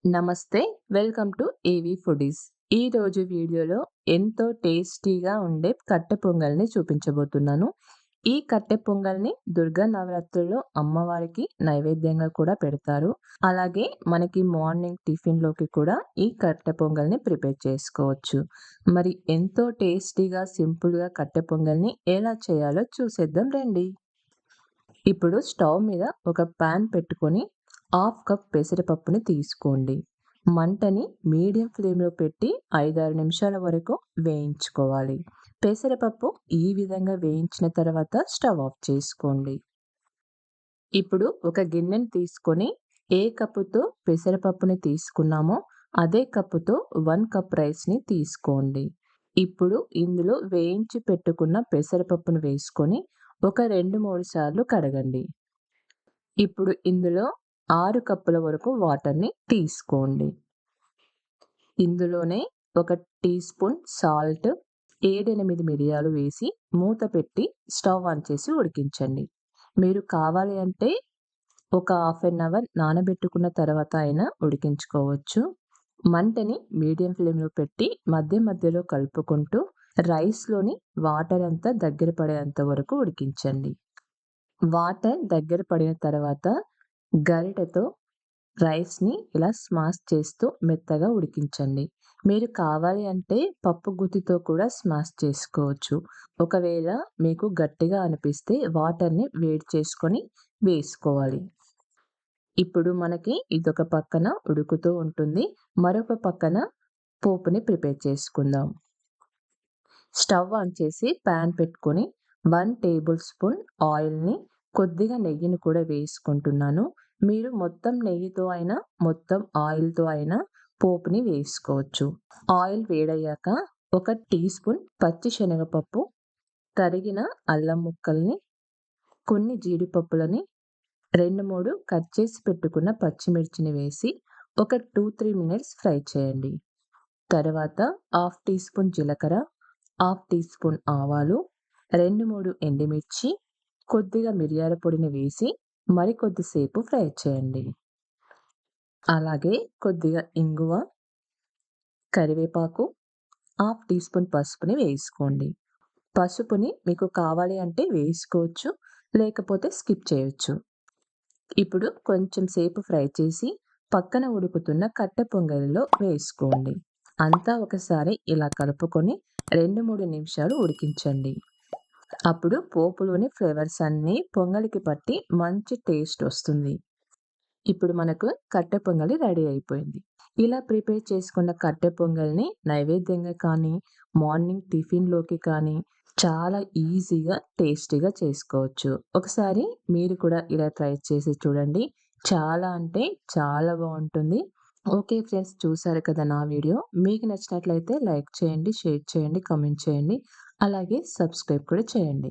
నమస్తే. Welcome to AV foodies. ఈరోజు వీడియోలో ఎంతో టేస్టీగా ఉండే కట్టె పొంగల్‌ని చూపించబోతున్నాను. ఈ కట్టె పొంగల్‌ని దుర్గా నవరాత్రుల్లో అమ్మవారికి నైవేద్యంగా కూడా పెడతారు. అలాగే మనకి మార్నింగ్ టిఫిన్‌లోకి కూడా ఈ కట్టె పొంగల్‌ని ప్రిపేర్ చేసుకోవచ్చు. మరి ఎంతో టేస్టీగా, సింపుల్‌గా కట్టె పొంగల్‌ని ఎలా చేయాలో చూసేద్దాం రండి. ఇప్పుడు స్టవ్ మీద ఒక పాన్ పెట్టుకొని హాఫ్ కప్ పెసరపప్పుని తీసుకోండి. మంటని మీడియం ఫ్లేమ్‌లో పెట్టి 5, 6 నిమిషాల వరకు వేయించుకోవాలి. పెసరపప్పు ఈ విధంగా వేయించిన తర్వాత స్టవ్ ఆఫ్ చేసుకోండి. ఇప్పుడు ఒక గిన్నెని తీసుకొని ఏ కప్పుతో పెసరపప్పుని తీసుకున్నామో అదే కప్పుతో 1 కప్ రైస్‌ని తీసుకోండి. ఇప్పుడు ఇందులో వేయించి పెట్టుకున్న పెసరపప్పును వేసుకొని ఒక 2, 3 సార్లు కడగండి. ఇప్పుడు ఇందులో 6 కప్పుల వరకు వాటర్‌ని తీసుకోండి. ఇందులోనే ఒక టీ స్పూన్ సాల్ట్, 7, 8 మిరియాలు వేసి మూత పెట్టి స్టవ్ ఆన్ చేసి ఉడికించండి. మీరు కావాలి అంటే ఒక హాఫ్ ఎన్ అవర్ నానబెట్టుకున్న తర్వాత అయినా ఉడికించుకోవచ్చు. మంటని మీడియం ఫ్లేమ్‌లో పెట్టి మధ్య మధ్యలో కలుపుకుంటూ రైస్‌లోని వాటర్ అంతా దగ్గర పడేంత వరకు ఉడికించండి. వాటర్ దగ్గర పడిన తర్వాత గరిటెతో రైస్‌ని ఇలా స్మాష్ చేస్తూ మెత్తగా ఉడికించండి. మీరు కావాలి అంటే పప్పు గుత్తితో కూడా స్మాష్ చేసుకోవచ్చు. ఒకవేళ మీకు గట్టిగా అనిపిస్తే వాటర్‌ని వేడి చేసుకొని వేసుకోవాలి. ఇప్పుడు మనకి ఇదొక పక్కన ఉడుకుతూ ఉంటుంది. మరొక పక్కన పోపుని ప్రిపేర్ చేసుకుందాం. స్టవ్ ఆన్ చేసి పాన్ పెట్టుకొని 1 టేబుల్ స్పూన్ ఆయిల్‌ని, కొద్దిగా నెయ్యిని కూడా వేసుకుంటున్నాను. మీరు మొత్తం నెయ్యితో అయినా, మొత్తం ఆయిల్‌తో అయినా పోపుని వేసుకోవచ్చు. ఆయిల్ వేడయ్యాక ఒక టీ స్పూన్ పచ్చి శనగపప్పు, తరిగిన అల్లం ముక్కల్ని, కొన్ని జీడిపప్పులని, 2, 3 కట్ చేసి పెట్టుకున్న పచ్చిమిర్చిని వేసి ఒక 2, 3 మినిట్స్ ఫ్రై చేయండి. తర్వాత హాఫ్ టీ స్పూన్ జీలకర్ర, హాఫ్ టీ స్పూన్ ఆవాలు, 2, 3 ఎండుమిర్చి, కొద్దిగా మిరియాల పొడిని వేసి మరికొద్దిసేపు ఫ్రై చేయండి. అలాగే కొద్దిగా ఇంగువ, కరివేపాకు, హాఫ్ టీ స్పూన్ పసుపుని వేసుకోండి. పసుపుని మీకు కావాలి అంటే వేసుకోవచ్చు, లేకపోతే స్కిప్ చేయొచ్చు. ఇప్పుడు కొంచెం సేపు ఫ్రై చేసి పక్కన ఉడుకుతున్న కట్టె పొంగలిలో వేసుకోండి. అంతా ఒకసారి ఇలా కలుపుకొని 2, 3 నిమిషాలు ఉడికించండి. అప్పుడు పోపులోని ఫ్లేవర్స్ అన్నీ పొంగలికి పట్టి మంచి టేస్ట్ వస్తుంది. ఇప్పుడు మనకు కట్టె పొంగలి రెడీ అయిపోయింది. ఇలా ప్రిపేర్ చేసుకున్న కట్టె పొంగల్‌ని నైవేద్యంగా కానీ, మార్నింగ్ టిఫిన్‌లోకి కానీ చాలా ఈజీగా, టేస్టీగా చేసుకోవచ్చు. ఒకసారి మీరు కూడా ఇలా ట్రై చేసి చూడండి. చాలా అంటే చాలా బావుంటుంది. ఓకే ఫ్రెండ్స్, చూసారు కదా నా వీడియో. మీకు నచ్చినట్లయితే లైక్ చేయండి, షేర్ చేయండి, కామెంట్ చేయండి. అలాగే సబ్స్క్రైబ్ కూడా చేయండి.